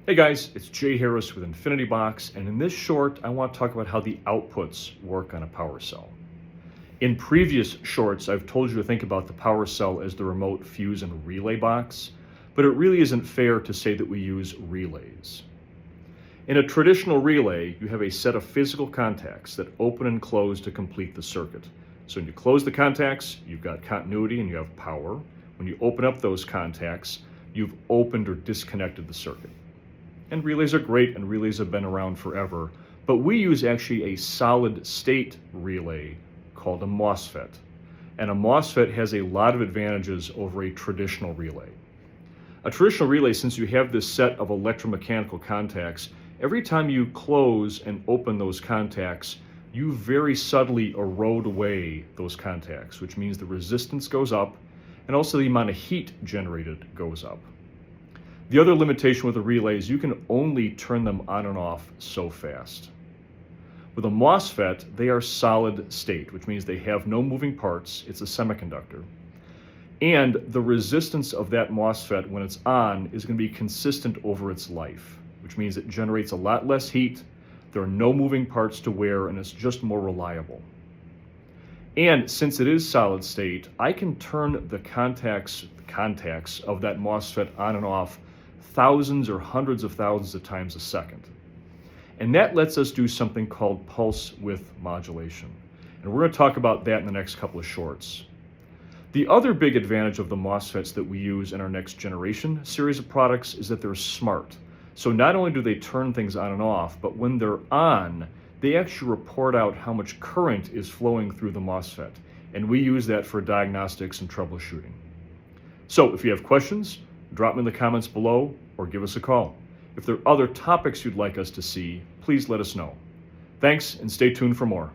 Hey guys, it's Jay Harris with Infinitybox, and in this short, I want to talk about how the outputs work on a power cell. In previous shorts, I've told you to think about the power cell as the remote fuse and relay box, but it really isn't fair to say that we use relays. In a traditional relay, you have a set of physical contacts that open and close to complete the circuit. So when you close the contacts, you've got continuity and you have power. When you open up those contacts, you've opened or disconnected the circuit. And relays are great, and relays have been around forever, but we use actually a solid state relay called a MOSFET. And a MOSFET has a lot of advantages over a traditional relay. A traditional relay, since you have this set of electromechanical contacts, every time you close and open those contacts, you very subtly erode away those contacts, which means the resistance goes up and also the amount of heat generated goes up. The other limitation with a relay is you can only turn them on and off so fast. With a MOSFET, they are solid state, which means they have no moving parts. It's a semiconductor. And the resistance of that MOSFET when it's on is going to be consistent over its life, which means it generates a lot less heat, there are no moving parts to wear, and it's just more reliable. And since it is solid state, I can turn the contacts of that MOSFET on and off thousands or hundreds of thousands of times a second. And that lets us do something called pulse width modulation. And we're going to talk about that in the next couple of shorts. The other big advantage of the MOSFETs that we use in our next generation series of products is that they're smart. So not only do they turn things on and off, but when they're on, they actually report out how much current is flowing through the MOSFET. And we use that for diagnostics and troubleshooting. So if you have questions, drop them in the comments below or give us a call. If there are other topics you'd like us to see, please let us know. Thanks, and stay tuned for more.